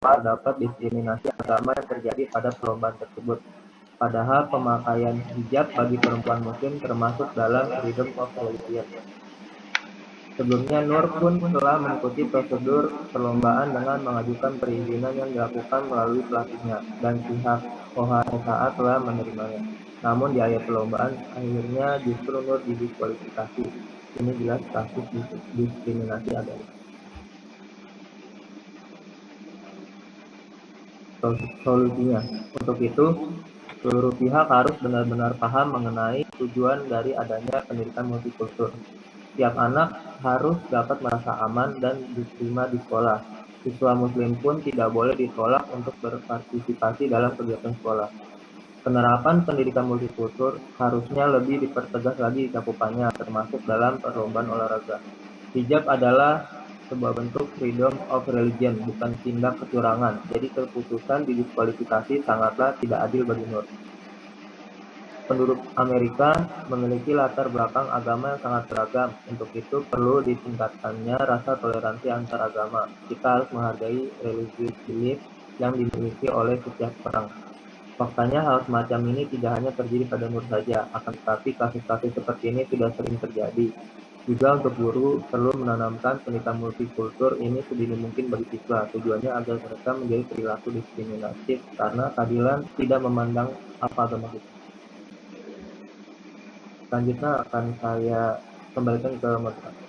terdapat diskriminasi agama yang terjadi pada perlombaan tersebut. Padahal pemakaian hijab bagi perempuan muslim termasuk dalam freedom of religion. Sebelumnya, Nur pun telah mengikuti prosedur perlombaan dengan mengajukan perizinan yang dilakukan melalui pelatihnya, dan pihak OHSAA telah menerimanya. Namun di akhir perlombaan, akhirnya justru Nur didiskualifikasi. Ini jelas kasus diskriminasi agama. Solusinya, untuk itu, seluruh pihak harus benar-benar paham mengenai tujuan dari adanya pendidikan multikultur. Setiap anak harus dapat merasa aman dan diterima di sekolah. Siswa muslim pun tidak boleh ditolak untuk berpartisipasi dalam kegiatan sekolah. Penerapan pendidikan multikultur harusnya lebih dipertegas lagi cakupannya, termasuk dalam perlombaan olahraga. Hijab adalah sebuah bentuk freedom of religion, bukan tindak kecurangan. Jadi keputusan didiskualifikasi sangatlah tidak adil bagi Nur. Penduduk Amerika memiliki latar belakang agama yang sangat beragam. Untuk itu perlu ditingkatkannya rasa toleransi antar agama. Kita harus menghargai religious belief yang dimiliki oleh setiap orang. Faktanya hal semacam ini tidak hanya terjadi pada Nur saja, akan tetapi kasus-kasus seperti ini sudah sering terjadi. Juga untuk guru perlu menanamkan pendidikan multikultur ini sedini mungkin bagi siswa. Tujuannya agar mereka menjadi perilaku diskriminatif karena keadilan tidak memandang apa agama kita. Selanjutnya akan saya kembalikan ke moderator.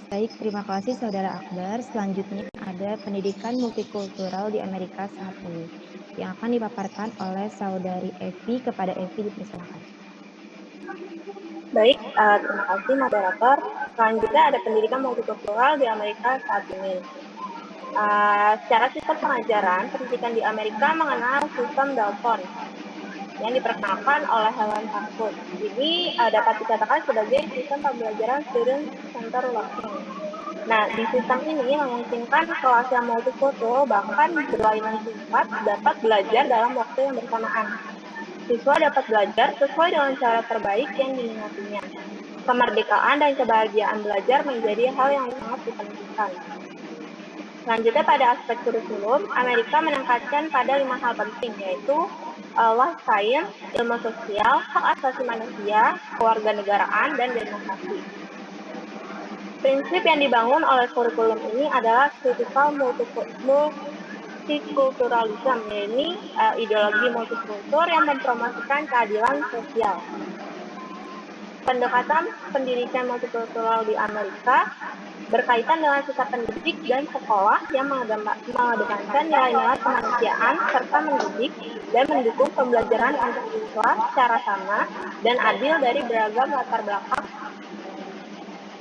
Baik, terima kasih Saudara Akbar. Selanjutnya ada pendidikan multikultural di Amerika saat ini yang akan dipaparkan oleh Saudari Evi. Kepada Evi dipersilakan. Baik, terima kasih moderator. Selanjutnya ada pendidikan multikultural di Amerika saat ini. Secara sistem pengajaran, pendidikan di Amerika mengenal sistem Dalton yang diperkenalkan oleh Helen Hartford. Ini dapat dikatakan sebagai sistem pembelajaran student center learning. Nah, di sistem ini memungkinkan kelas yang multikultur bahkan berlainan singkat dapat belajar dalam waktu yang bersamaan. Siswa dapat belajar sesuai dengan cara terbaik yang diminatinya. Kemerdekaan dan kebahagiaan belajar menjadi hal yang sangat dipentingkan. Selanjutnya pada aspek kurikulum, Amerika menekankan pada 5 hal penting, yaitu life science, ilmu sosial, hak asasi manusia, kewarganegaraan, dan demokrasi. Prinsip yang dibangun oleh kurikulum ini adalah critical multikulturalism, yaitu ideologi multikultur yang mempromosikan keadilan sosial. Pendekatan pendidikan multikultural di Amerika berkaitan dengan sikap pendidik dan sekolah yang mengedepankan nilai-nilai kemanusiaan serta mendidik dan mendukung pembelajaran untuk siswa secara sama dan adil dari beragam latar belakang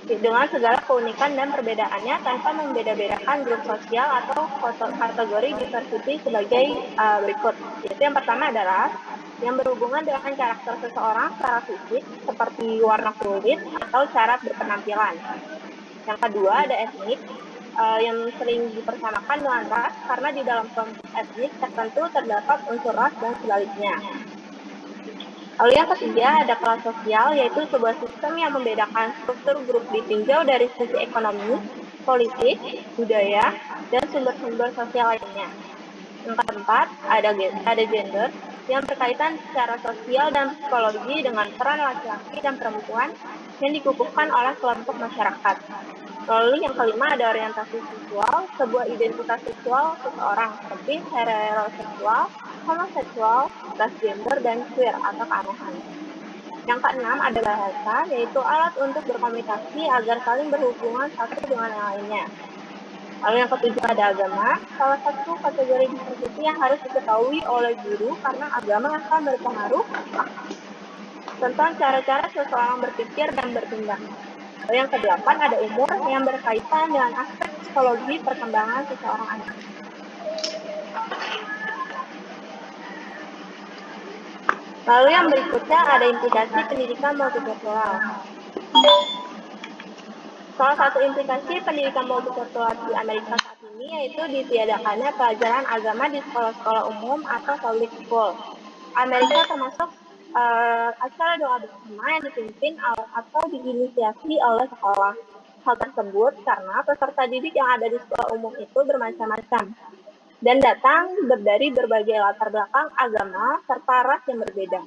dengan segala keunikan dan perbedaannya tanpa membeda-bedakan grup sosial atau kategori diversity sebagai berikut. Yaitu yang pertama adalah yang berhubungan dengan karakter seseorang secara fisik seperti warna kulit atau cara berpenampilan. Yang kedua ada etnik yang sering dipersamakan dengan ras karena di dalam kelompok etnik tertentu terdapat unsur ras dan sebaliknya. Lalu yang ketiga ada kelas sosial, yaitu sebuah sistem yang membedakan struktur grup ditinjau dari sisi ekonomi, politik, budaya, dan sumber-sumber sosial lainnya. Yang keempat ada gender yang berkaitan secara sosial dan psikologi dengan peran laki-laki dan perempuan yang dikukuhkan oleh kelompok masyarakat. Lalu yang kelima ada orientasi seksual, sebuah identitas seksual seseorang seperti heteroseksual, homoseksual, transgender, dan queer atau keanehan. Yang keenam ada bahasa, yaitu alat untuk berkomunikasi agar saling berhubungan satu dengan yang lainnya. Lalu yang ketujuh ada agama, salah satu kategori diversity yang harus diketahui oleh guru karena agama akan berpengaruh tentang cara-cara seseorang berpikir dan bertindak. Lalu yang kedelapan ada umur yang berkaitan dengan aspek psikologi perkembangan seseorang anak. Lalu yang berikutnya ada implikasi pendidikan multikultural. Salah satu implikasi pendidikan multikultural di Amerika saat ini yaitu ditiadakannya pelajaran agama di sekolah-sekolah umum atau public school. Amerika termasuk acara doa bersama yang dipimpin atau diinisiasi oleh sekolah. hal tersebut karena peserta didik yang ada di sekolah umum itu bermacam-macam dan datang dari berbagai latar belakang agama serta ras yang berbeda.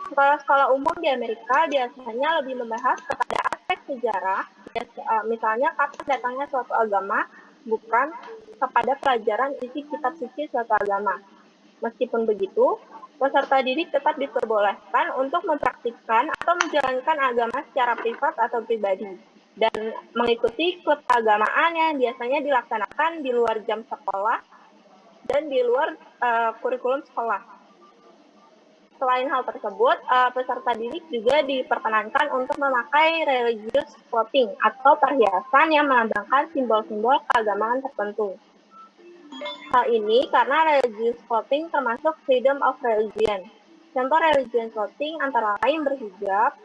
Sekolah-sekolah umum di Amerika biasanya lebih membahas kepada aspek sejarah, misalnya kapan datangnya suatu agama, bukan kepada pelajaran isi kitab suci suatu agama. Meskipun begitu, peserta didik tetap diperbolehkan untuk mempraktikkan atau menjalankan agama secara privat atau pribadi dan mengikuti klub keagamaan yang biasanya dilaksanakan di luar jam sekolah dan di luar kurikulum sekolah. Selain hal tersebut, peserta didik juga diperkenankan untuk memakai religious clothing atau perhiasan yang melambangkan simbol-simbol keagamaan tertentu. Hal ini karena religious clothing termasuk freedom of religion. Contoh religious clothing antara lain berhijab,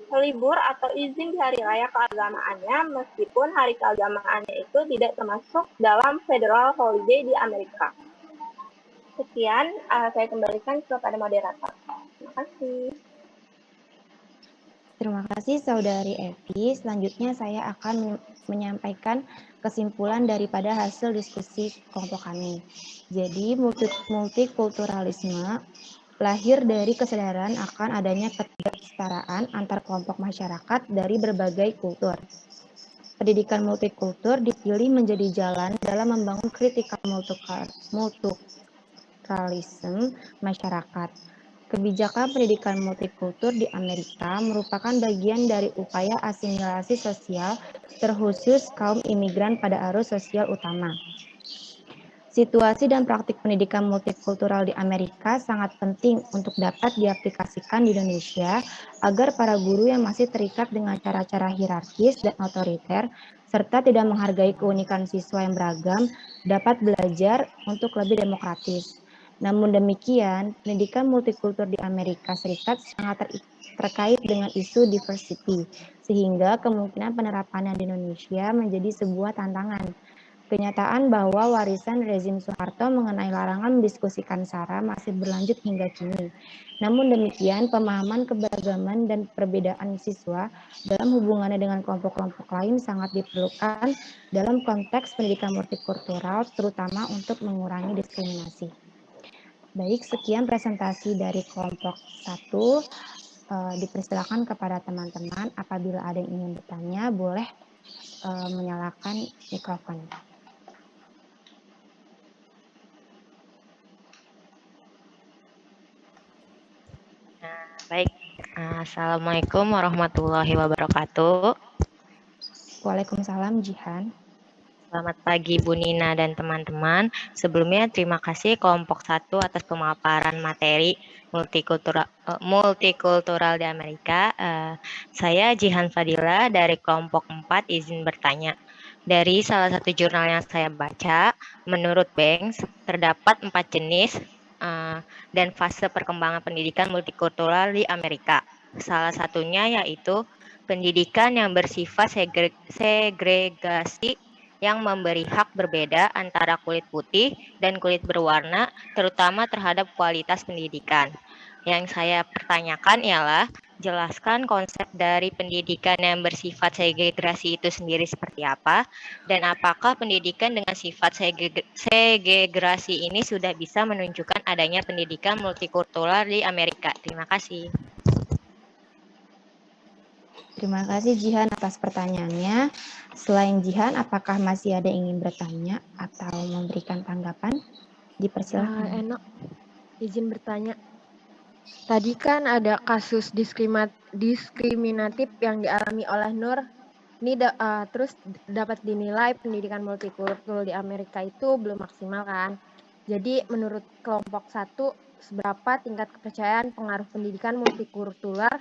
libur atau izin di hari raya keagamaannya meskipun hari keagamaannya itu tidak termasuk dalam federal holiday di Amerika. Sekian, saya kembalikan kepada moderator. Terima kasih. Terima kasih Saudari Evi. Selanjutnya saya akan menyampaikan kesimpulan daripada hasil diskusi kelompok kami. Jadi multikulturalisme lahir dari kesadaran akan adanya ketidaksetaraan antar kelompok masyarakat dari berbagai kultur. Pendidikan multikultur dipilih menjadi jalan dalam membangun kritikal multikulturalisme masyarakat. Kebijakan pendidikan multikultur di Amerika merupakan bagian dari upaya asimilasi sosial terkhusus kaum imigran pada arus sosial utama. Situasi dan praktik pendidikan multikultural di Amerika sangat penting untuk dapat diaplikasikan di Indonesia agar para guru yang masih terikat dengan cara-cara hierarkis dan otoriter serta tidak menghargai keunikan siswa yang beragam dapat belajar untuk lebih demokratis. Namun demikian, pendidikan multikultur di Amerika Serikat sangat terkait dengan isu diversity, sehingga kemungkinan penerapannya di Indonesia menjadi sebuah tantangan. Kenyataan bahwa warisan rezim Soeharto mengenai larangan mendiskusikan SARA masih berlanjut hingga kini. Namun demikian, pemahaman keberagaman dan perbedaan siswa dalam hubungannya dengan kelompok-kelompok lain sangat diperlukan dalam konteks pendidikan multikultural, terutama untuk mengurangi diskriminasi. Baik, sekian presentasi dari kelompok 1. Dipersilakan kepada teman-teman apabila ada yang ingin bertanya, boleh menyalakan mikrofon. Baik, Assalamualaikum warahmatullahi wabarakatuh. Waalaikumsalam, Jihan. Selamat pagi Bu Nina dan teman-teman. Sebelumnya terima kasih kelompok 1 atas pemaparan materi multikultural di Amerika. Saya Jihan Fadila dari kelompok 4 izin bertanya. Dari salah satu jurnal yang saya baca, menurut Banks terdapat 4 jenis dan fase perkembangan pendidikan multikultural di Amerika. Salah satunya yaitu pendidikan yang bersifat segregasi yang memberi hak berbeda antara kulit putih dan kulit berwarna, terutama terhadap kualitas pendidikan. Yang saya pertanyakan ialah, jelaskan konsep dari pendidikan yang bersifat segregasi itu sendiri seperti apa, dan apakah pendidikan dengan sifat segregasi ini sudah bisa menunjukkan adanya pendidikan multikultural di Amerika. Terima kasih. Terima kasih Jihan atas pertanyaannya. Selain Jihan, apakah masih ada yang ingin bertanya atau memberikan tanggapan? Dipersilakan. Enak, izin bertanya. Tadi kan ada kasus diskriminatif yang dialami oleh Nur. Ini terus dapat dinilai pendidikan multikultural di Amerika itu belum maksimal kan? Jadi menurut kelompok 1, seberapa tingkat kepercayaan pengaruh pendidikan multikultural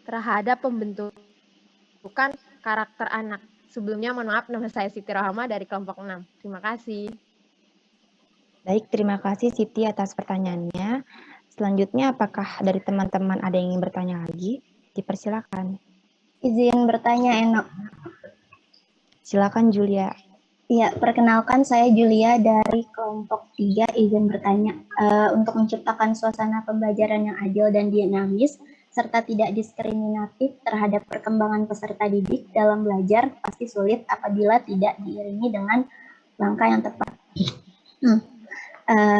terhadap pembentukan karakter anak? Sebelumnya mohon maaf, nama saya Siti Rohama dari kelompok 6. Terima kasih. Baik, terima kasih Siti atas pertanyaannya. Selanjutnya, apakah dari teman-teman ada yang ingin bertanya lagi? Dipersilakan. Izin bertanya, Enok. Silakan Julia. Ya, perkenalkan saya Julia dari kelompok 3, izin bertanya. Untuk menciptakan suasana pembelajaran yang adil dan dinamis, serta tidak diskriminatif terhadap perkembangan peserta didik dalam belajar pasti sulit apabila tidak diiringi dengan langkah yang tepat.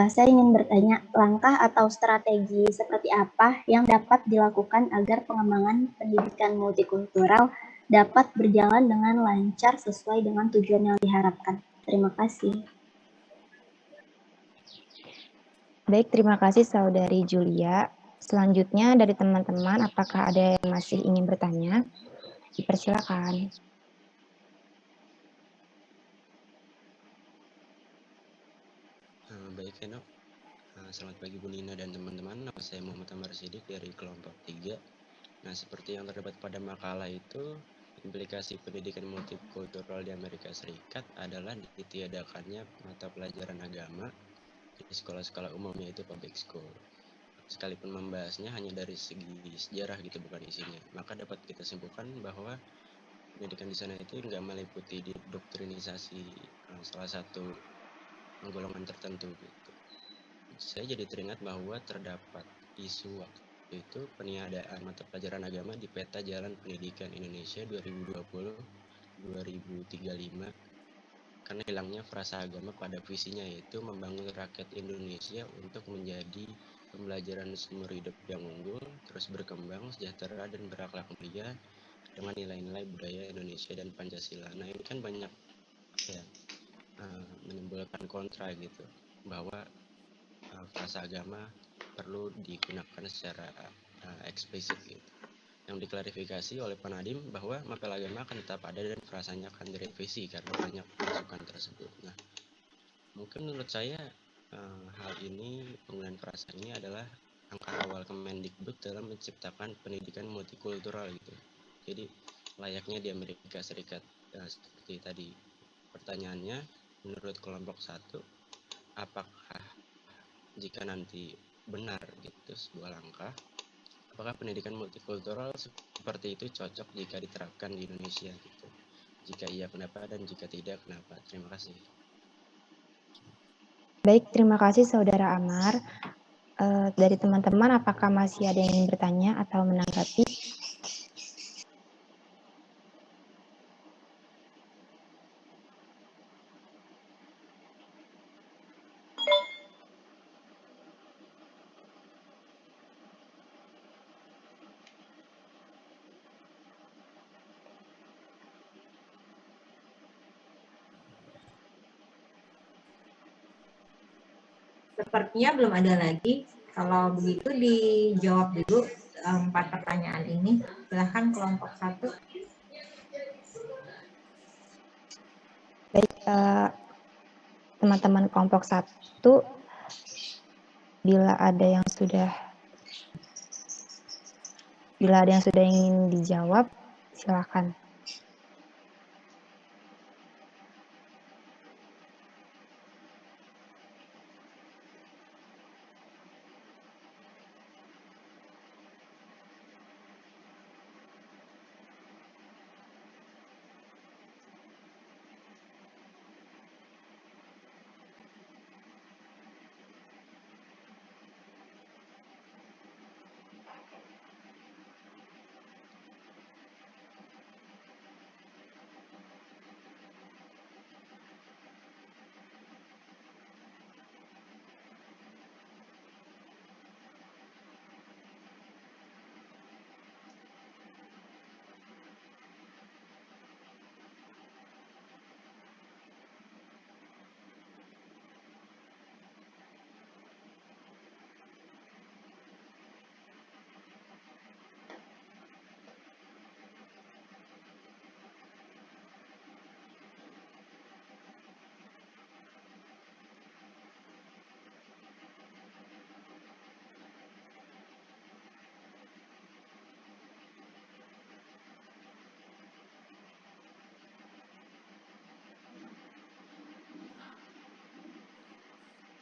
Saya ingin bertanya, langkah atau strategi seperti apa yang dapat dilakukan agar pengembangan pendidikan multikultural dapat berjalan dengan lancar sesuai dengan tujuan yang diharapkan? Terima kasih. Baik, terima kasih Saudari Julia. Selanjutnya dari teman-teman, apakah ada yang masih ingin bertanya? Dipersilakan. Baik, Eno. Selamat pagi Bu Nina dan teman-teman. Nama saya Muhammad Amar Sidik dari kelompok 3. Nah, seperti yang terdapat pada makalah itu, implikasi pendidikan multikultural di Amerika Serikat adalah ditiadakannya mata pelajaran agama di sekolah-sekolah umumnya itu public school. Sekalipun membahasnya hanya dari segi sejarah gitu, bukan isinya, maka dapat kita simpulkan bahwa pendidikan di sana itu nggak meliputi doktrinisasi salah satu golongan tertentu gitu. Saya jadi teringat bahwa terdapat isu waktu itu peniadaan mata pelajaran agama di peta jalan pendidikan Indonesia 2020-2035 karena hilangnya frasa agama pada visinya, yaitu membangun rakyat Indonesia untuk menjadi pembelajaran seumur hidup yang unggul, terus berkembang, sejahtera, dan berakhlak mulia dengan nilai-nilai budaya Indonesia dan Pancasila. Nah, ini kan banyak menimbulkan kontra gitu, bahwa frasa agama perlu digunakan secara eksplisit gitu. Yang diklarifikasi oleh Pak Nadiem bahwa mapel agama akan tetap ada dan frasanya akan direvisi karena banyak masukan tersebut. Nah, mungkin menurut saya hal ini, penggunaan frasa ini adalah langkah awal Kemendikbud dalam menciptakan pendidikan multikultural gitu. Jadi layaknya di Amerika Serikat. Seperti tadi pertanyaannya, menurut kelompok 1, apakah jika nanti benar gitu sebuah langkah, apakah pendidikan multikultural seperti itu cocok jika diterapkan di Indonesia gitu? Jika iya, kenapa? Dan jika tidak, kenapa? Terima kasih. Baik, terima kasih Saudara Amar. Dari teman-teman, apakah masih ada yang ingin bertanya atau menanggapi? Sepertinya belum ada lagi. Kalau begitu dijawab dulu 4 pertanyaan ini. Silahkan kelompok 1. Baik, teman-teman kelompok 1, bila ada yang sudah ingin dijawab, silakan.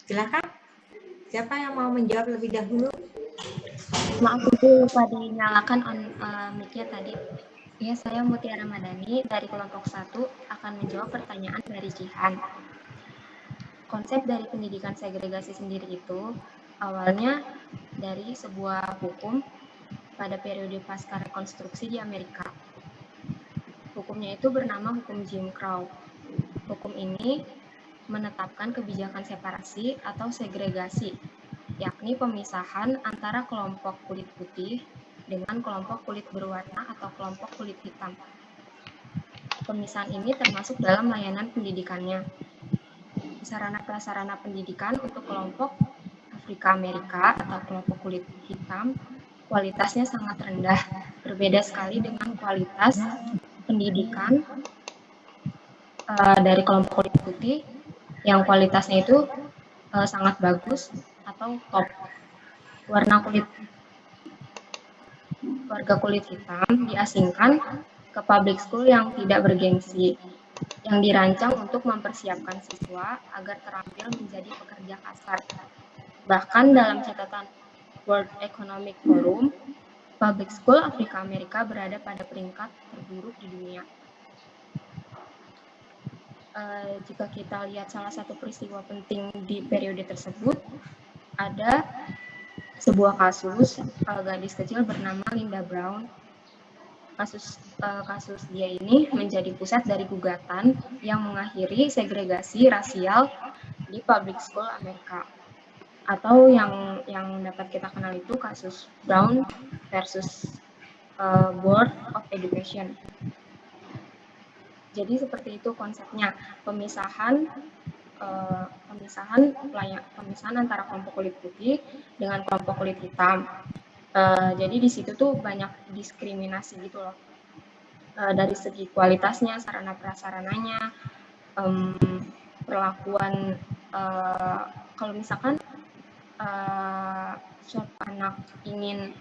Silakan. Siapa yang mau menjawab lebih dahulu? Maaf, Ibu, lupa dinyalakan mic-nya tadi. Ya, saya Mutiara Madani dari kelompok 1 akan menjawab pertanyaan dari Jihan. Konsep dari pendidikan segregasi sendiri itu awalnya dari sebuah hukum pada periode pasca rekonstruksi di Amerika. Hukumnya itu bernama hukum Jim Crow. Hukum ini menetapkan kebijakan separasi atau segregasi, yakni pemisahan antara kelompok kulit putih dengan kelompok kulit berwarna atau kelompok kulit hitam. Pemisahan ini termasuk dalam layanan pendidikannya. Sarana prasarana pendidikan untuk kelompok Afrika Amerika atau kelompok kulit hitam kualitasnya sangat rendah, berbeda sekali dengan kualitas pendidikan dari kelompok kulit putih yang kualitasnya itu sangat bagus atau top. Warga kulit hitam diasingkan ke public school yang tidak bergengsi, yang dirancang untuk mempersiapkan siswa agar terampil menjadi pekerja kasar. Bahkan dalam catatan World Economic Forum, public school Afrika Amerika berada pada peringkat terburuk di dunia. Jika kita lihat salah satu peristiwa penting di periode tersebut, ada sebuah kasus gadis kecil bernama Linda Brown. Kasus dia ini menjadi pusat dari gugatan yang mengakhiri segregasi rasial di public school Amerika, atau yang dapat kita kenal itu kasus Brown versus Board of Education. Jadi seperti itu konsepnya, pemisahan antara kelompok kulit putih dengan kelompok kulit hitam. Jadi di situ tuh banyak diskriminasi gitu loh, dari segi kualitasnya, sarana prasarananya, perlakuan. Kalau misalkan suatu anak ingin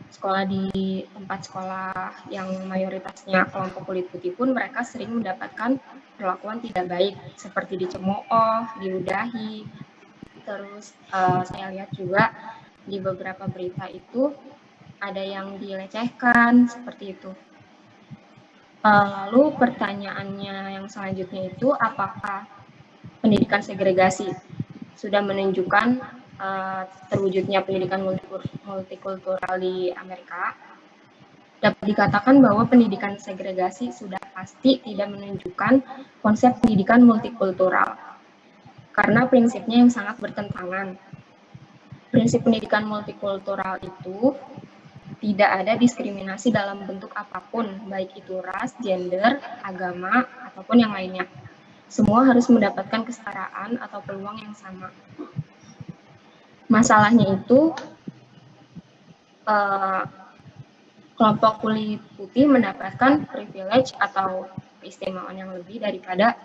sekolah di tempat sekolah yang mayoritasnya kelompok kulit putih pun mereka sering mendapatkan perlakuan tidak baik, seperti dicemooh, diludahi. Terus saya lihat juga di beberapa berita itu ada yang dilecehkan, seperti itu. Lalu pertanyaannya yang selanjutnya itu, apakah pendidikan segregasi sudah menunjukkan terwujudnya pendidikan multikultural di Amerika? Dapat dikatakan bahwa pendidikan segregasi sudah pasti tidak menunjukkan konsep pendidikan multikultural, karena prinsipnya yang sangat bertentangan. Prinsip pendidikan multikultural itu tidak ada diskriminasi dalam bentuk apapun, baik itu ras, gender, agama, ataupun yang lainnya. Semua harus mendapatkan kesetaraan atau peluang yang sama. Masalahnya itu kelompok kulit putih mendapatkan privilege atau keistimewaan yang lebih daripada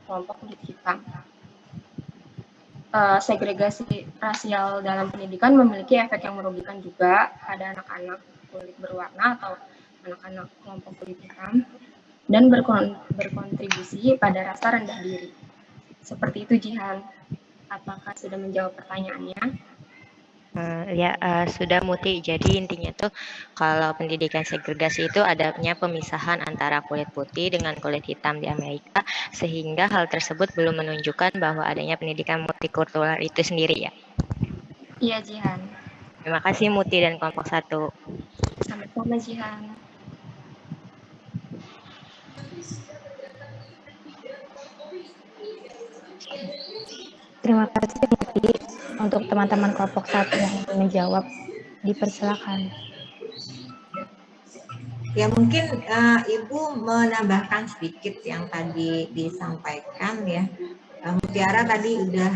kelompok kulit hitam. Segregasi rasial dalam pendidikan memiliki efek yang merugikan juga pada anak-anak kulit berwarna atau anak-anak kelompok kulit hitam, dan berkontribusi pada rasa rendah diri. Seperti itu, Jihan. Apakah sudah menjawab pertanyaannya? Sudah, Muti. Jadi intinya tuh kalau pendidikan segregasi itu adanya pemisahan antara kulit putih dengan kulit hitam di Amerika, sehingga hal tersebut belum menunjukkan bahwa adanya pendidikan multikultural itu sendiri ya. Iya, Jihan. Terima kasih Muti dan kelompok 1. Sama-sama, Jihan. Terima kasih Muti. Untuk teman-teman kelompok 1 yang menjawab, dipersilakan. Ya mungkin Ibu menambahkan sedikit yang tadi disampaikan ya. Mutiara tadi udah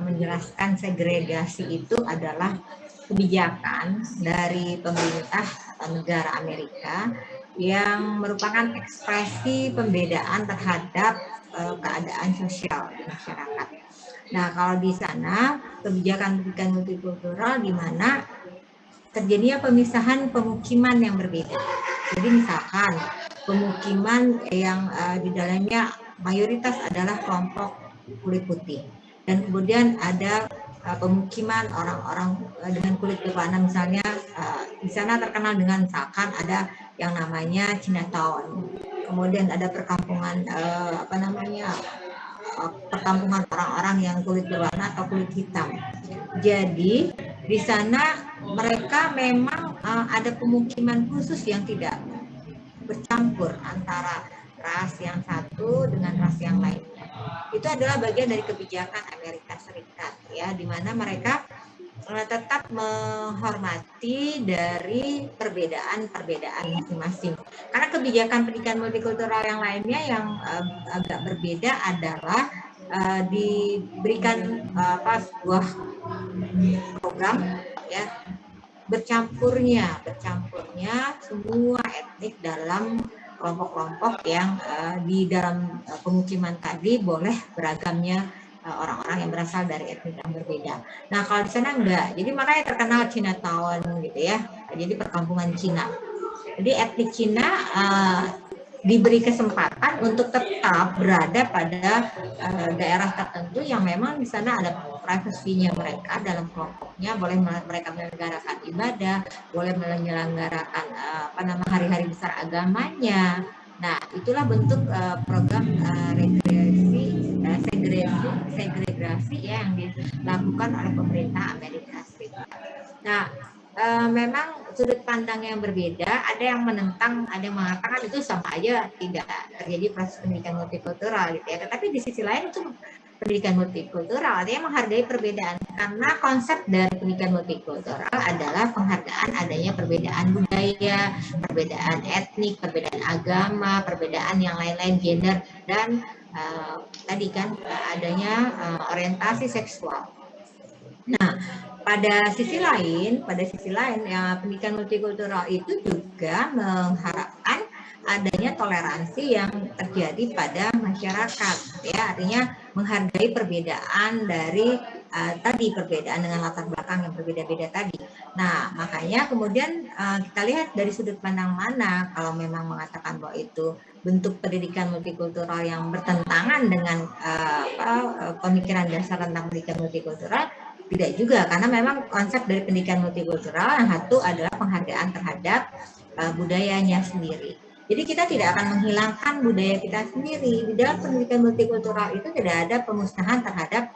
menjelaskan segregasi itu adalah kebijakan dari pemerintah atau negara Amerika yang merupakan ekspresi pembedaan terhadap keadaan sosial di masyarakat. Nah, kalau di sana kebijakan pendidikan multikultural di mana terjadinya pemisahan pemukiman yang berbeda. Jadi misalkan pemukiman yang di dalamnya mayoritas adalah kelompok kulit putih, dan kemudian ada pemukiman orang-orang dengan kulit berwarna, misalnya di sana terkenal dengan misalkan ada yang namanya Chinatown, kemudian ada perkampungan perkampungan orang-orang yang kulit berwarna atau kulit hitam. Jadi di sana mereka memang ada pemukiman khusus yang tidak bercampur antara ras yang satu dengan ras yang lain. Itu adalah bagian dari kebijakan Amerika Serikat, ya, di mana mereka tetap menghormati dari perbedaan-perbedaan masing-masing. Karena kebijakan pendidikan multikultural yang lainnya yang agak berbeda adalah diberikan sebuah program, ya, bercampurnya semua etnik dalam kelompok-kelompok yang di dalam pemukiman tadi boleh beragamnya orang-orang yang berasal dari etnik yang berbeda. Nah, kalau di sana enggak. Jadi makanya terkenal Chinatown gitu ya. Jadi perkampungan Cina. Jadi etnik Cina diberi kesempatan untuk tetap berada pada daerah tertentu yang memang di sana ada privasinya mereka dalam kelompoknya, boleh mereka menyelenggarakan ibadah, boleh menyelenggarakan hari-hari besar agamanya. Nah, itulah bentuk program segregasi ya yang dilakukan oleh pemerintah Amerika Serikat. Nah, memang sudut pandang yang berbeda, ada yang menentang, ada yang mengatakan itu sama aja tidak terjadi proses pendidikan multikultural gitu ya. Tetapi di sisi lain itu pendidikan multikultural artinya menghargai perbedaan, karena konsep dari pendidikan multikultural adalah penghargaan adanya perbedaan budaya, perbedaan etnik, perbedaan agama, perbedaan yang lain-lain, gender, dan tadi kan adanya orientasi seksual. Nah, pada sisi lain ya, pendidikan multikultural itu juga mengharapkan adanya toleransi yang terjadi pada masyarakat, ya, artinya menghargai perbedaan dari tadi perbedaan dengan latar belakang yang berbeda-beda tadi. Nah, makanya kemudian kita lihat dari sudut pandang mana, kalau memang mengatakan bahwa itu bentuk pendidikan multikultural yang bertentangan dengan pemikiran dasar tentang pendidikan multikultural. Tidak juga, karena memang konsep dari pendidikan multikultural yang satu adalah penghargaan terhadap budayanya sendiri. Jadi kita tidak akan menghilangkan budaya kita sendiri. Di dalam pendidikan multikultural itu tidak ada pemusnahan terhadap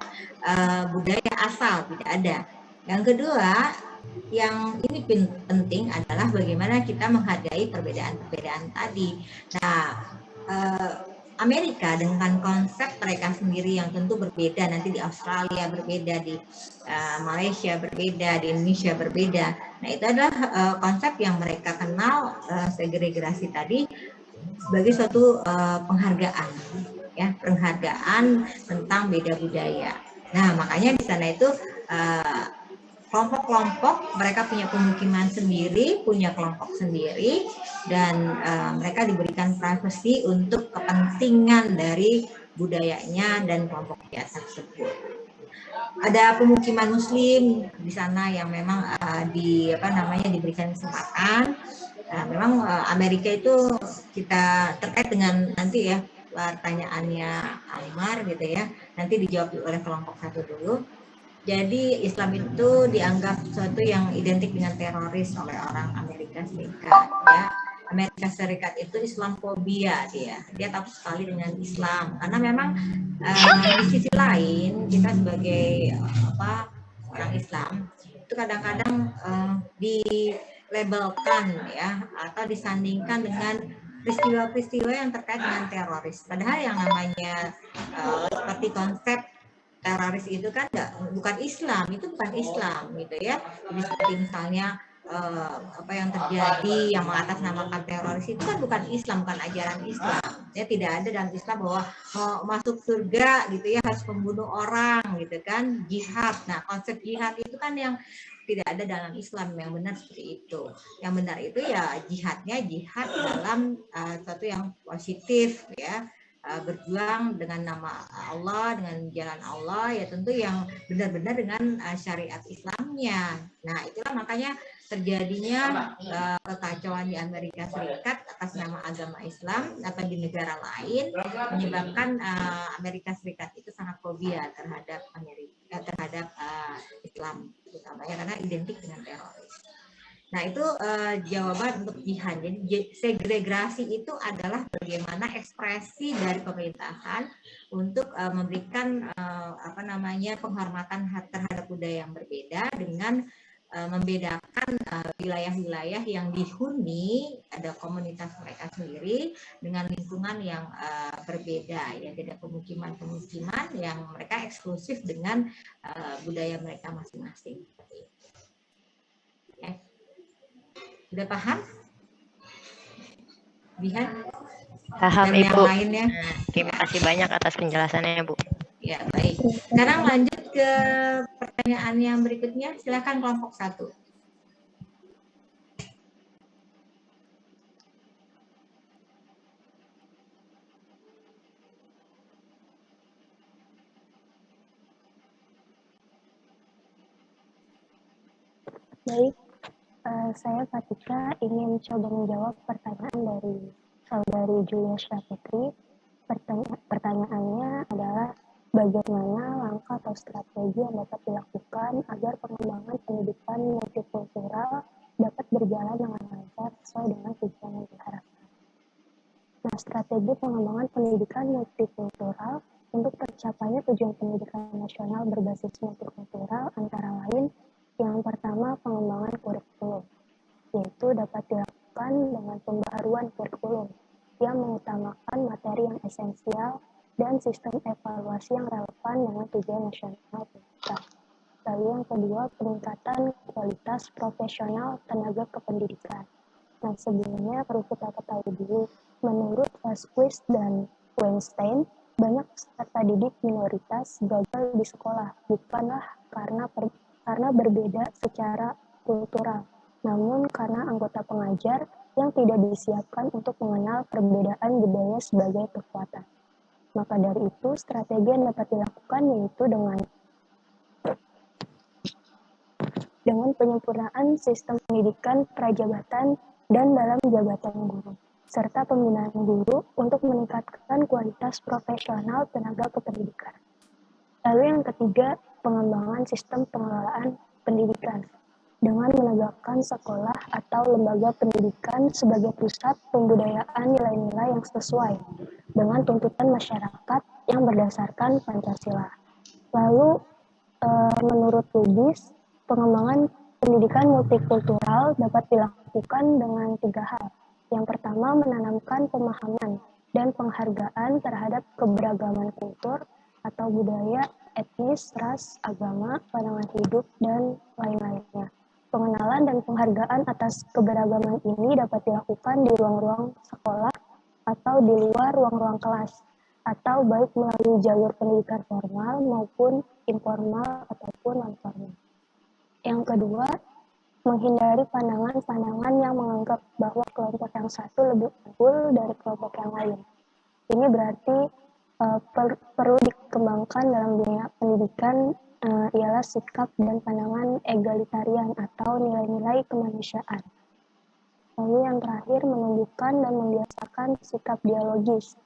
budaya asal, tidak ada. Yang kedua, yang ini penting adalah bagaimana kita menghargai perbedaan-perbedaan tadi. Nah, Amerika dengan konsep mereka sendiri yang tentu berbeda, nanti di Australia berbeda, di Malaysia berbeda, di Indonesia berbeda. Nah, itu adalah konsep yang mereka kenal segregasi tadi sebagai suatu penghargaan, ya, penghargaan tentang beda budaya. Nah, makanya di sana itu kelompok-kelompok mereka punya pemukiman sendiri, punya kelompok sendiri, dan mereka diberikan privasi untuk kepentingan dari budayanya dan kelompoknya tersebut. Ada pemukiman Muslim di sana yang memang diberikan kesempatan. Memang Amerika itu kita terkait dengan nanti ya pertanyaannya Aymar gitu ya, nanti dijawab oleh kelompok satu dulu. Jadi Islam itu dianggap sesuatu yang identik dengan teroris oleh orang Amerika Serikat. Ya. Amerika Serikat itu Islamfobia dia takut sekali dengan Islam karena memang di sisi lain kita sebagai orang Islam itu kadang-kadang dilabelkan ya atau disandingkan dengan peristiwa-peristiwa yang terkait dengan teroris. Padahal yang namanya seperti konsep teroris itu kan bukan Islam, itu bukan Islam gitu ya. Jadi seperti misalnya yang terjadi yang mengatasnamakan teroris itu kan bukan Islam, bukan ajaran Islam. Ya, tidak ada dalam Islam bahwa masuk surga gitu ya harus membunuh orang gitu kan, jihad. Nah, konsep jihad itu kan yang tidak ada dalam Islam, yang benar seperti itu. Yang benar itu ya jihadnya jihad dalam sesuatu yang positif ya. Berjuang dengan nama Allah, dengan jalan Allah, ya tentu yang benar-benar dengan syariat Islamnya. Nah, itulah makanya terjadinya kekacauan di Amerika Serikat atas nama agama Islam atau di negara lain, menyebabkan Amerika Serikat itu sangat fobia terhadap Islam, utamanya karena identik dengan teroris. Nah, itu jawaban untuk jihad. Jadi segregasi itu adalah bagaimana ekspresi dari pemerintahan untuk memberikan penghormatan terhadap budaya yang berbeda dengan membedakan wilayah-wilayah yang dihuni ada komunitas mereka sendiri dengan lingkungan yang berbeda ya, ada pemukiman-pemukiman yang mereka eksklusif dengan budaya mereka masing-masing. Ya. Sudah paham? Bihan? Paham, Dan Ibu. yang lainnya? Terima kasih banyak atas penjelasannya, Bu. Ya, baik. Sekarang lanjut ke pertanyaan yang berikutnya. Silakan kelompok 1. Baik, saya Fatika ingin coba menjawab pertanyaan dari saudari Julia Syafitri. Pertanyaannya adalah bagaimana langkah atau strategi yang dapat dilakukan agar pengembangan pendidikan multikultural dapat berjalan dengan lancar sesuai dengan tujuan yang diharapkan. Nah, strategi pengembangan pendidikan multikultural untuk tercapainya tujuan pendidikan nasional berbasis multikultural antara lain yang pertama, pengembangan kurikulum, yaitu dapat dilakukan dengan pembaharuan kurikulum yang mengutamakan materi yang esensial dan sistem evaluasi yang relevan dengan tujuan nasional pendidikan. Lalu yang kedua, peningkatan kualitas profesional tenaga kependidikan. Nah, sebelumnya perlu kita ketahui dulu, menurut Vasquez dan Weinstein, banyak peserta didik minoritas gagal di sekolah, bukanlah karena berbeda secara kultural, namun karena anggota pengajar yang tidak disiapkan untuk mengenal perbedaan budaya sebagai kekuatan. Maka dari itu, strategi yang dapat dilakukan yaitu dengan penyempurnaan sistem pendidikan prajabatan dan dalam jabatan guru, serta pembinaan guru untuk meningkatkan kualitas profesional tenaga kependidikan. Lalu yang ketiga, pengembangan sistem pengelolaan pendidikan dengan menegakkan sekolah atau lembaga pendidikan sebagai pusat pembudayaan nilai-nilai yang sesuai dengan tuntutan masyarakat yang berdasarkan Pancasila. Lalu, menurut Lubis, pengembangan pendidikan multikultural dapat dilakukan dengan 3 hal. Yang pertama, menanamkan pemahaman dan penghargaan terhadap keberagaman kultur atau budaya, etnis, ras, agama, pandangan hidup, dan lain-lainnya. Pengenalan dan penghargaan atas keberagaman ini dapat dilakukan di ruang-ruang sekolah atau di luar ruang-ruang kelas, atau baik melalui jalur pendidikan formal maupun informal ataupun non-formal. Yang kedua, menghindari pandangan-pandangan yang menganggap bahwa kelompok yang satu lebih unggul dari kelompok yang lain. Ini berarti perlu dikembangkan dalam dunia pendidikan ialah sikap dan pandangan egalitarian atau nilai-nilai kemanusiaan. Lalu yang terakhir, menumbuhkan dan membiasakan sikap dialogis.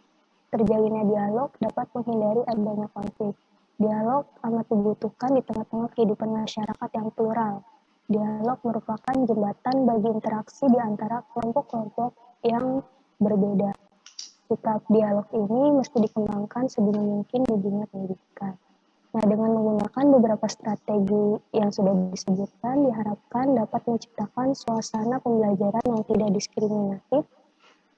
Terjalinnya dialog dapat menghindari adanya konflik. Dialog amat dibutuhkan di tengah-tengah kehidupan masyarakat yang plural. Dialog merupakan jembatan bagi interaksi di antara kelompok-kelompok yang berbeda. Sikap dialog ini mesti dikembangkan sebisa mungkin di dunia pendidikan. Nah, dengan menggunakan beberapa strategi yang sudah disebutkan, diharapkan dapat menciptakan suasana pembelajaran yang tidak diskriminatif,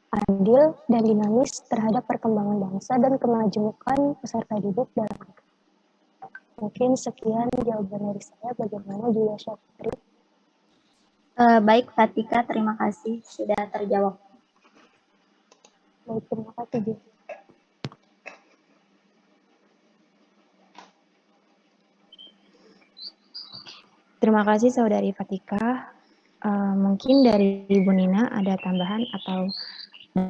adil, dan dinamis terhadap perkembangan bangsa dan kemajuan peserta didik dalam negeri. Mungkin sekian jawaban dari saya. Bagaimana Julia Syafitri? Baik, Fatika, terima kasih sudah terjawab. Baik, terima kasih, Bu. Terima kasih Saudari Fatika. Mungkin dari Ibu Nina ada tambahan atau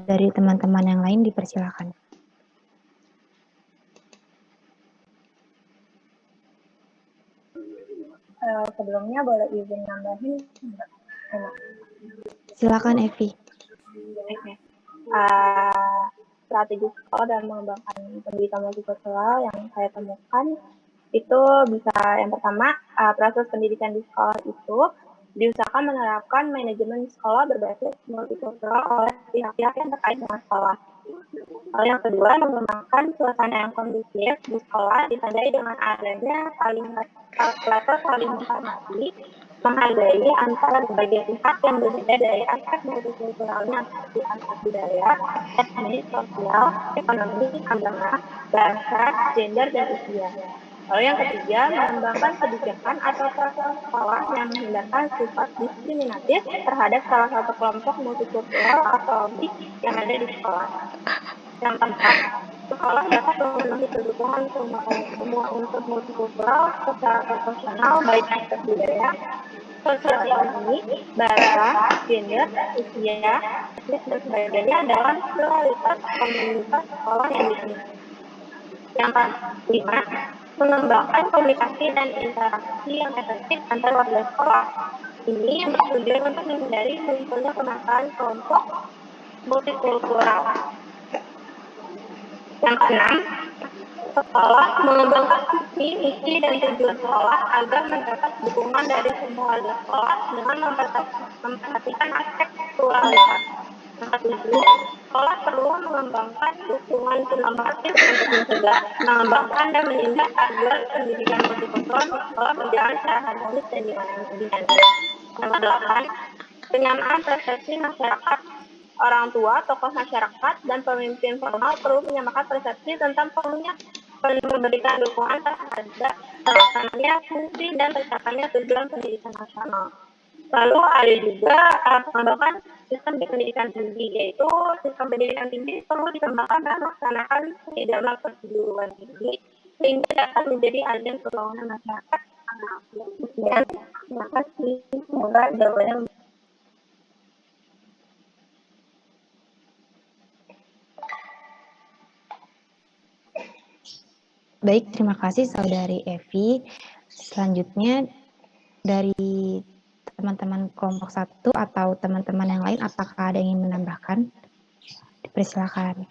dari teman-teman yang lain dipersilakan. Sebelumnya boleh izin nambahin? Silakan Evi. Oke. Strategi sekolah dan mengembangkan pendidikan multikultural yang saya temukan itu bisa yang pertama, proses pendidikan di sekolah itu diusahakan menerapkan manajemen sekolah berbasis multikultural oleh pihak-pihak yang terkait dengan sekolah. Lalu yang kedua, mengembangkan suasana yang kondusif di sekolah ditandai dengan adanya saling menghormati menghargai antara berbagai pihak yang berbeda dari aspek multikulturalnya seperti aspek budaya, etnis, sosial, ekonomi, agama, bahasa, gender, dan usia. Lalu yang ketiga, mengembangkan kebijakan atau peraturan sekolah yang menghindarkan sifat diskriminatif terhadap salah satu kelompok multikultural atau lebih yang ada di sekolah. Yang keempat, sekolah dapat memenuhi kebutuhan semua unsur multikultural secara proporsional baik aspek budaya, sosial ekonomi, bahasa, gender, usia, etnis, dan sebagainya dalam pluralitas komunitas sekolah yang dimiliki. Yang kelima, mengembangkan komunikasi dan interaksi yang efektif antar warga sekolah. Ini yang bertujuan untuk menghindari munculnya penataan kelompok multikultural. Yang keenam, sekolah mengembangkan visi, misi, dan tujuan sekolah agar mendapat dukungan dari semua warga sekolah dengan memperhatikan aspek pluralitas. Yang ketujuh, sekolah perlu mengembangkan dukungan inovatif untuk mencegah, mengembangkan dan menindak agar pendidikan multikultural di sekolah berjalan secara harmonis dan dinamis. Yang kedelapan, penyamaan persepsi masyarakat. Orang tua, tokoh masyarakat, dan pemimpin formal perlu menyamakan persepsi tentang perlunya memberikan dukungan terhadap terlaksananya fungsi dan tercapainya tujuan pendidikan nasional. Lalu ada juga pengembangan sistem pendidikan tinggi, yaitu sistem pendidikan tinggi perlu dikembangkan dan melaksanakan di dalam perguruan tinggi sehingga dapat menjadi agen pembangunan masyarakat. Sekian, terima kasih. Semoga jawabannya. Baik, terima kasih Saudari Evi. Selanjutnya dari teman-teman kelompok 1 atau teman-teman yang lain, apakah ada yang ingin menambahkan? Dipersilakan.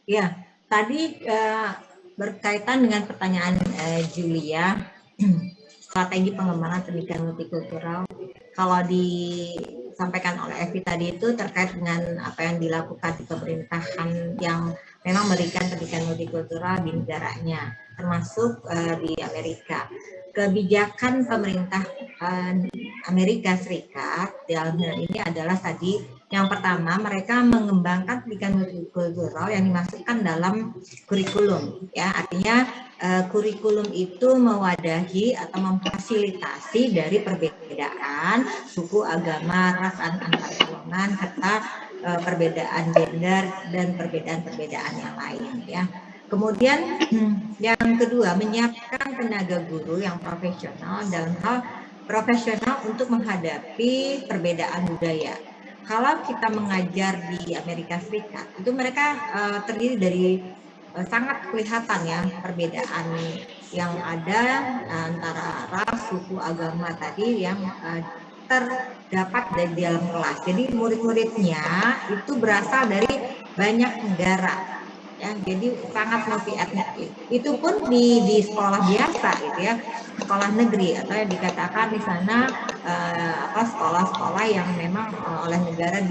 Ya, tadi berkaitan dengan pertanyaan Julia, strategi pengembangan pendidikan multikultural. Kalau disampaikan oleh Evi tadi itu terkait dengan apa yang dilakukan di pemerintahan yang memang memberikan pendidikan multikultural di negaranya, termasuk di Amerika. Kebijakan pemerintah Amerika Serikat dalam hal ini adalah tadi yang pertama, mereka mengembangkan pendidikan multikultural yang dimasukkan dalam kurikulum. Ya, artinya kurikulum itu mewadahi atau memfasilitasi dari perbedaan suku, agama, ras, antar golongan, serta perbedaan gender dan perbedaan-perbedaan yang lain. Ya. Kemudian yang kedua, menyiapkan tenaga guru yang profesional dalam hal profesional untuk menghadapi perbedaan budaya. Kalau kita mengajar di Amerika Serikat, itu mereka terdiri dari sangat kelihatan ya perbedaan yang ada antara ras, suku, agama tadi yang terdapat di dalam kelas. Jadi murid-muridnya itu berasal dari banyak negara. Ya, jadi sangat multi etnik. Itu pun di sekolah biasa gitu ya, sekolah negeri atau yang dikatakan di sana sekolah-sekolah yang memang oleh negara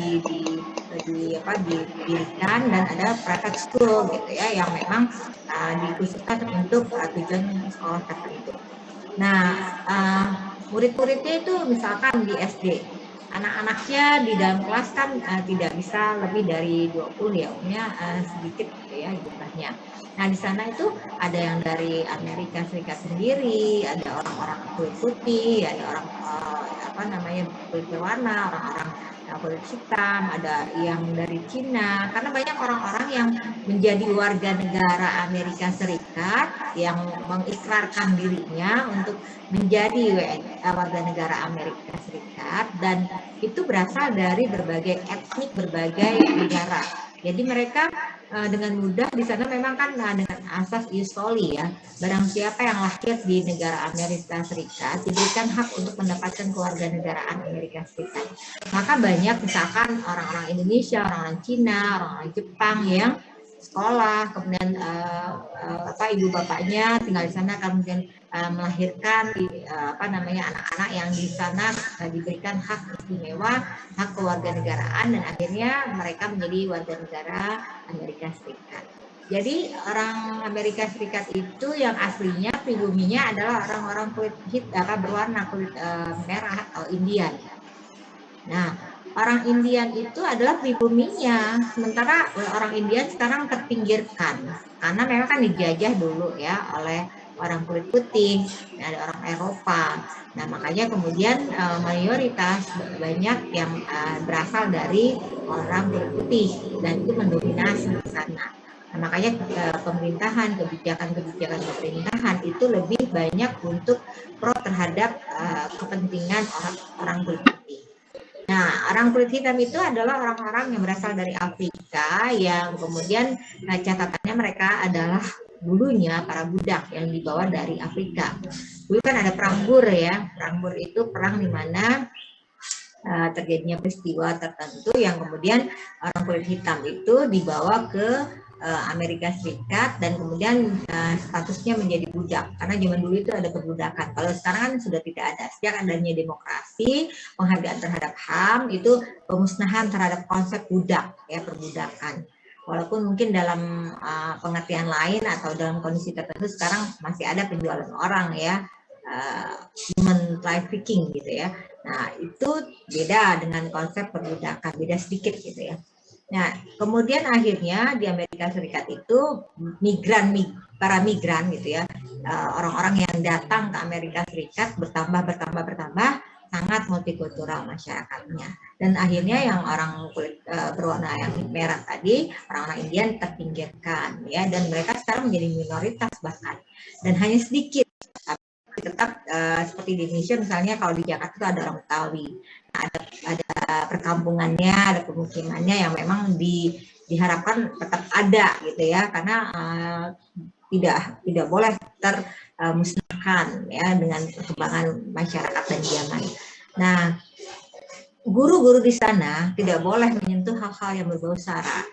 didirikan dan ada private school gitu ya yang memang dikhususkan untuk tujuan sekolah tertentu. Nah, murid-muridnya itu misalkan di SD, anak-anaknya di dalam kelas kan tidak bisa lebih dari 20 ya, umumnya sedikit gitu ya jumlahnya. Nah di sana itu ada yang dari Amerika Serikat sendiri, ada orang-orang kulit putih, ada orang kulit berwarna, orang-orang kulit hitam, ada yang dari Cina, karena banyak orang-orang yang menjadi warga negara Amerika Serikat yang mengikrarkan dirinya untuk menjadi warga negara Amerika Serikat, dan itu berasal dari berbagai etnik, berbagai negara. Jadi mereka dengan mudah di sana memang kan dengan asas ius soli ya, barang siapa yang lahir di negara Amerika Serikat diberikan hak untuk mendapatkan kewarganegaraan Amerika Serikat. Maka banyak misalkan orang-orang Indonesia, orang-orang Cina, orang-orang Jepang yang sekolah, kemudian ibu bapaknya tinggal di sana, kemudian melahirkan anak-anak yang di sana diberikan hak istimewa, hak kewarganegaraan, dan akhirnya mereka menjadi warga negara Amerika Serikat. Jadi orang Amerika Serikat itu yang aslinya pribuminya adalah orang-orang kulit berwarna kulit merah atau Indian. Nah, orang Indian itu adalah pribuminya, sementara orang Indian sekarang terpinggirkan karena memang kan dijajah dulu ya oleh orang kulit putih, ada orang Eropa. Nah, makanya kemudian mayoritas banyak yang berasal dari orang kulit putih dan itu mendominasi di sana. Nah, makanya pemerintahan, kebijakan pemerintahan itu lebih banyak untuk pro terhadap kepentingan orang kulit putih. Nah, orang kulit hitam itu adalah orang-orang yang berasal dari Afrika yang kemudian catatannya mereka adalah dulunya para budak yang dibawa dari Afrika. Dulu kan ada perang Boer ya, perang Boer itu perang di mana terjadinya peristiwa tertentu yang kemudian orang kulit hitam itu dibawa ke Amerika Serikat dan kemudian statusnya menjadi budak karena zaman dulu itu ada perbudakan. Kalau sekarang kan sudah tidak ada. Sejak adanya demokrasi, penghargaan terhadap HAM itu pemusnahan terhadap konsep budak ya, perbudakan. Walaupun mungkin dalam pengertian lain atau dalam kondisi tertentu sekarang masih ada penjualan orang ya, human trafficking gitu ya. Nah, itu beda dengan konsep perbudakan, beda sedikit gitu ya. Nah, kemudian akhirnya di Amerika Serikat itu para migran gitu ya, orang-orang yang datang ke Amerika Serikat bertambah sangat multikultural masyarakatnya. Dan akhirnya yang orang kulit berwarna yang merah tadi, orang-orang Indian terpinggirkan ya, dan mereka sekarang menjadi minoritas bahkan, dan hanya sedikit. Tetap seperti di Indonesia misalnya kalau di Jakarta itu ada orang Betawi, ada perkampungannya, ada pemukimannya yang memang diharapkan tetap ada gitu ya, karena tidak boleh termusnahkan ya dengan perkembangan masyarakat dan zaman. Nah, guru-guru di sana tidak boleh menyentuh hal-hal yang berbau sara.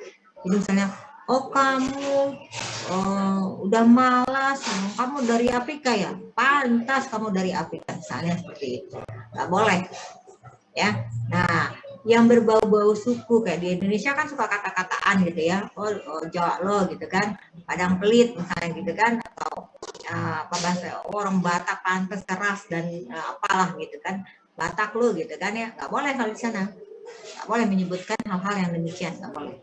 Jadi misalnya, oh kamu udah malas, kamu dari Afrika ya, pantas kamu dari Afrika, misalnya seperti itu, nggak boleh ya. Nah, yang berbau-bau suku kayak di Indonesia kan suka kata-kataan gitu ya, oh Jawa lo gitu kan, Padang pelit misalnya gitu kan, atau bahasa orang Batak pantas keras dan apalah gitu kan, Batak lo gitu kan ya, nggak boleh kalau di sana, nggak boleh menyebutkan hal-hal yang demikian, nggak boleh.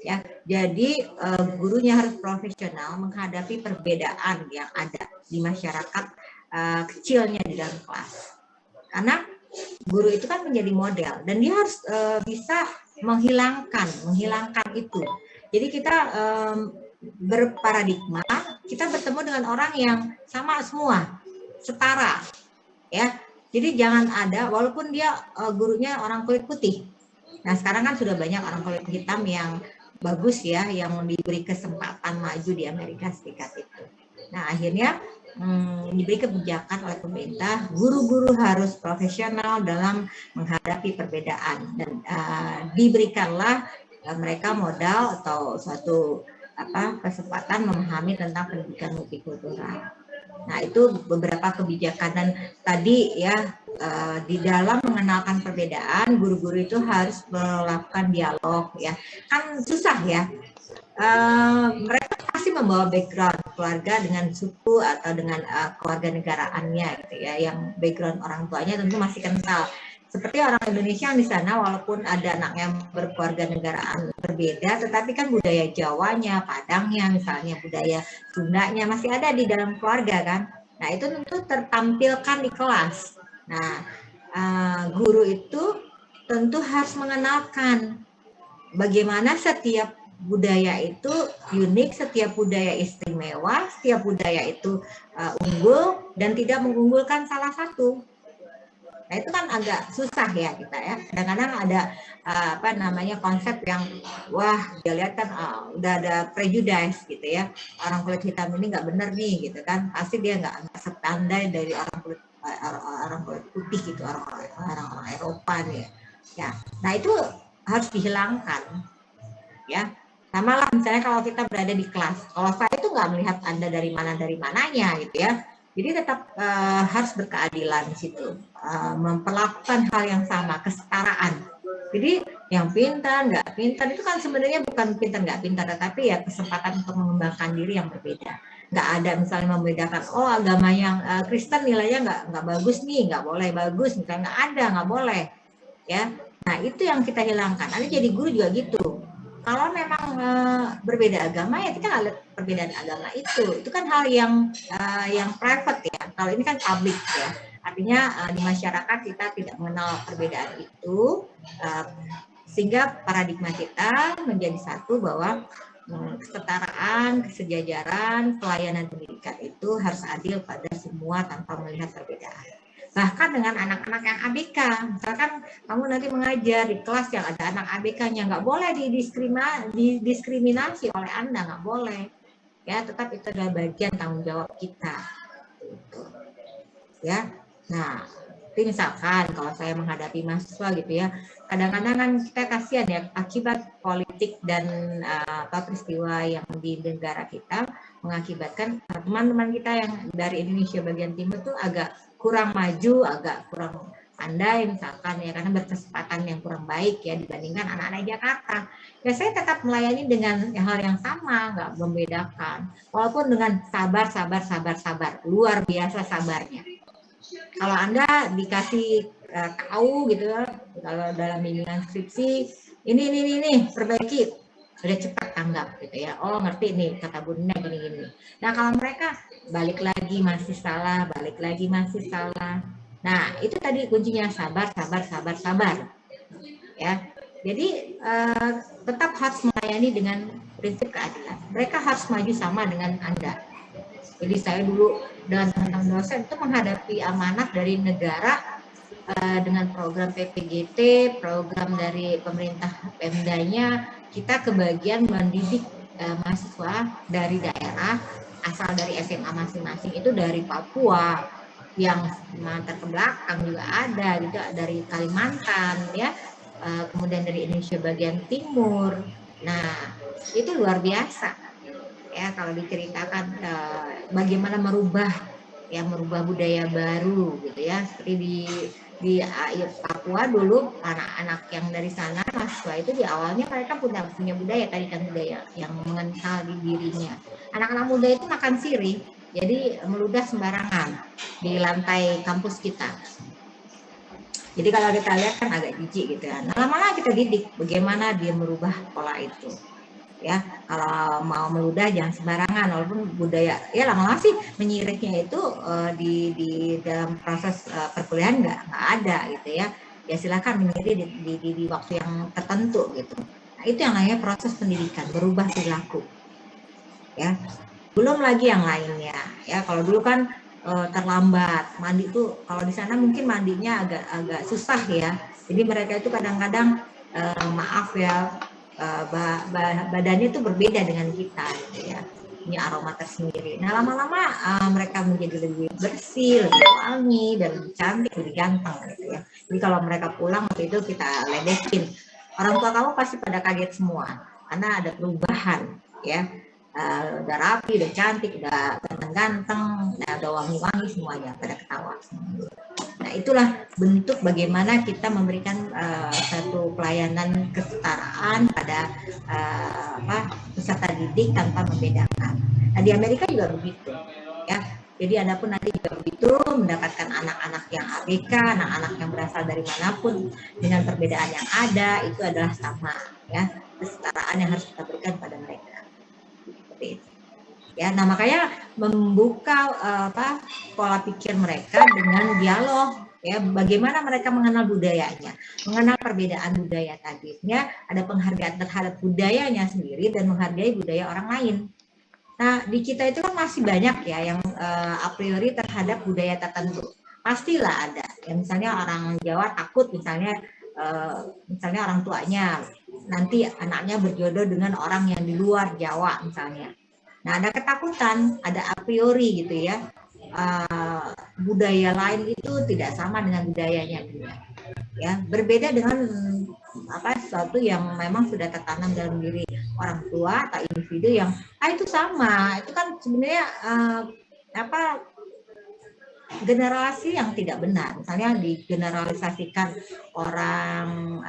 Ya, jadi gurunya harus profesional menghadapi perbedaan yang ada di masyarakat kecilnya di dalam kelas. Karena guru itu kan menjadi model dan dia harus bisa menghilangkan itu. Jadi kita berparadigma, kita bertemu dengan orang yang sama semua, setara, ya. Jadi jangan ada, walaupun dia gurunya orang kulit putih. Nah, sekarang kan sudah banyak orang kulit hitam yang bagus ya, yang diberi kesempatan maju di Amerika Serikat itu. Nah, akhirnya diberi kebijakan oleh pemerintah, guru-guru harus profesional dalam menghadapi perbedaan dan diberikanlah mereka modal atau suatu kesempatan memahami tentang pendidikan multikultural. Nah, itu beberapa kebijakan dan tadi ya di dalam mengenalkan perbedaan, guru-guru itu harus melakukan dialog ya. Kan susah ya. Mereka pasti membawa background keluarga dengan suku atau dengan kewarganegaraannya gitu ya, yang background orang tuanya tentu masih kental. Seperti orang Indonesia yang di sana, walaupun ada anak yang berkewarganegaraan berbeda, tetapi kan budaya Jawanya, Padangnya, misalnya budaya Sundanya masih ada di dalam keluarga kan. Nah, itu tentu tertampilkan di kelas. Nah, guru itu tentu harus mengenalkan bagaimana setiap budaya itu unik, setiap budaya istimewa, setiap budaya itu unggul dan tidak mengunggulkan salah satu. Nah, itu kan agak susah ya kita ya. Kadang-kadang ada konsep yang wah dia lihat kan udah ada prejudice gitu ya. Orang kulit hitam ini nggak benar nih gitu kan. Pasti dia nggak sepandai dari orang kulit putih gitu, orang Eropa nih. Ya. Nah, itu harus dihilangkan. Ya. Sama lah misalnya kalau kita berada di kelas, kalau saya itu nggak melihat Anda dari mananya gitu ya. Jadi tetap harus berkeadilan di situ, memperlakukan hal yang sama, kesetaraan. Jadi yang pintar, nggak pintar itu kan sebenarnya bukan pintar nggak pintar, tetapi ya kesempatan untuk mengembangkan diri yang berbeda. Nggak ada misalnya membedakan, oh agama yang Kristen nilainya nggak bagus nih, nggak boleh bagus, misalnya nggak boleh, ya. Nah itu yang kita hilangkan. Nanti jadi guru juga gitu. Kalau memang berbeda agama ya kita nggak lihat perbedaan agama itu kan hal yang private ya. Kalau ini kan public ya, artinya di masyarakat kita tidak mengenal perbedaan itu, sehingga paradigma kita menjadi satu bahwa kesetaraan, kesejajaran, pelayanan pendidikan itu harus adil pada semua tanpa melihat perbedaan. Bahkan dengan anak-anak yang ABK, misalkan kamu nanti mengajar di kelas yang ada anak ABK-nya, nggak boleh didiskriminasi oleh Anda, nggak boleh. Ya, tetap itu adalah bagian tanggung jawab kita. Gitu. Ya, nah, itu misalkan kalau saya menghadapi mahasiswa gitu ya, kadang-kadang kan kita kasihan ya akibat politik dan peristiwa yang di negara kita mengakibatkan teman-teman kita yang dari Indonesia bagian timur tuh agak kurang maju, agak kurang pandai misalkan ya, karena berkesempatan yang kurang baik ya dibandingkan anak-anak Jakarta. Ya saya tetap melayani dengan hal yang sama, nggak membedakan. Walaupun dengan sabar, luar biasa sabarnya. Kalau Anda dikasih tahu gitu, kalau dalam bimbingan skripsi, ini perbaiki, udah cepat tanggap gitu ya. Oh ngerti nih kata bunda gini. Nah kalau mereka balik lagi masih salah. Nah itu tadi kuncinya sabar. Ya, jadi tetap harus melayani dengan prinsip keadilan. Mereka harus maju sama dengan Anda. Jadi saya dulu dengan teman-teman dosen itu menghadapi amanah dari negara dengan program PPGT, program dari pemerintah Pemdanya, kita kebagian mendidik mahasiswa dari daerah asal dari SMA masing-masing itu dari Papua, yang Kalimantan ke belakang juga ada, gitu, dari Kalimantan ya, kemudian dari Indonesia bagian timur. Nah itu luar biasa. Ya kalau diceritakan bagaimana merubah budaya baru gitu ya, seperti di Papua dulu anak-anak yang dari sana mahasiswa itu di awalnya mereka punya budaya tadi kan, budaya yang mengenal di dirinya. Anak-anak muda itu makan sirih, jadi meludah sembarangan di lantai kampus kita. Jadi kalau kita lihat kan agak jijik gitu ya. Nah lama-lama kita didik bagaimana dia merubah pola itu. Ya, kalau mau meludah jangan sembarangan, walaupun budaya ya lama-lama sih menyiriknya itu di dalam proses perkuliahan nggak ada gitu ya. Ya silakan menyiri di waktu yang tertentu gitu. Nah, itu yang namanya proses pendidikan, berubah perilaku. Ya, belum lagi yang lainnya. Ya, kalau dulu kan terlambat mandi tuh, kalau di sana mungkin mandinya agak susah ya. Jadi mereka itu kadang-kadang maaf ya, badannya itu berbeda dengan kita gitu ya, punya aroma tersendiri. Nah lama-lama mereka menjadi lebih bersih, lebih wangi, dan lebih cantik, lebih ganteng gitu ya. Jadi kalau mereka pulang waktu itu kita ledekin, orang tua kamu pasti pada kaget semua karena ada perubahan ya, udah rapi, udah cantik, udah ganteng-ganteng, udah wangi-wangi semuanya, pada ketawa semuanya. Nah itulah bentuk bagaimana kita memberikan satu pelayanan kesetaraan pada peserta didik tanpa membedakan. Nah di Amerika juga begitu ya. Jadi Anda pun nanti juga begitu mendapatkan anak-anak yang ABK, anak-anak yang berasal dari manapun dengan perbedaan yang ada, itu adalah sama ya, kesetaraan yang harus kita berikan pada mereka. Seperti itu. Ya, nah makanya membuka pola pikir mereka dengan dialog ya, bagaimana mereka mengenal budayanya, mengenal perbedaan budaya tadinya, ada penghargaan terhadap budayanya sendiri dan menghargai budaya orang lain. Nah di kita itu kan masih banyak ya yang a priori terhadap budaya tertentu, pastilah ada. Ya, misalnya orang Jawa takut misalnya orang tuanya nanti anaknya berjodoh dengan orang yang di luar Jawa misalnya. Nah, ada ketakutan, ada a priori gitu ya. Budaya lain itu tidak sama dengan budayanya dia. ya, berbeda dengan sesuatu yang memang sudah tertanam dalam diri orang tua atau individu yang itu sama, itu kan sebenarnya generasi yang tidak benar. Misalnya digeneralisasikan orang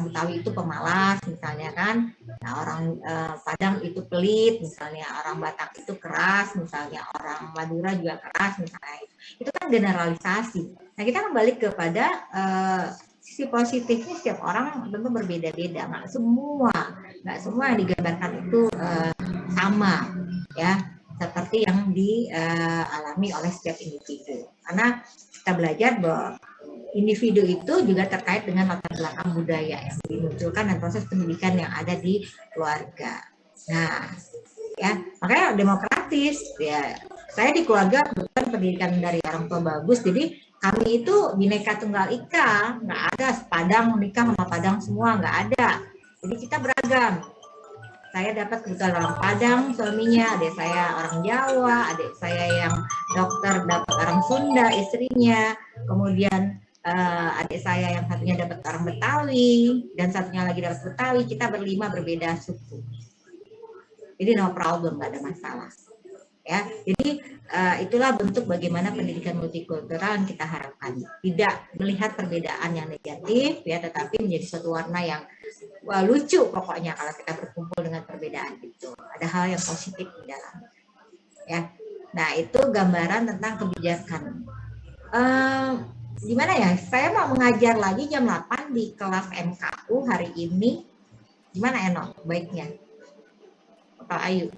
Betawi itu pemalas misalnya kan, nah orang Padang itu pelit misalnya, orang Batak itu keras misalnya, orang Madura juga keras misalnya, itu kan generalisasi. Nah kita kembali kepada sisi positifnya, setiap orang tentu berbeda-beda, nggak semua yang digambarkan itu sama ya, seperti yang dialami oleh setiap individu. Karena kita belajar bahwa individu itu juga terkait dengan latar belakang budaya yang dimunculkan dan proses pendidikan yang ada di keluarga. Nah, ya makanya demokratis ya. Saya di keluarga bukan pendidikan dari orang tua bagus, jadi kami itu Bhinneka Tunggal Ika, nggak ada Padang menikah sama Padang semua, nggak ada. Jadi kita beragam. Saya dapat kebetulan orang Padang suaminya, adik saya orang Jawa, adik saya yang dokter dapat orang Sunda istrinya, kemudian adik saya yang satunya dapat orang Betawi dan satunya lagi dapat Betawi. Kita berlima berbeda suku, jadi no problem, nggak ada masalah ya. Jadi itulah bentuk bagaimana pendidikan multikultural yang kita harapkan, tidak melihat perbedaan yang negatif ya, tetapi menjadi suatu warna yang lucu pokoknya kalau kita berkumpul dengan perbedaan itu. Ada hal yang positif di dalam ya. Nah itu gambaran tentang kebijakan. Gimana ya, saya mau mengajar lagi jam 8 di kelas MKU hari ini. Gimana Eno baiknya Pak Ayu?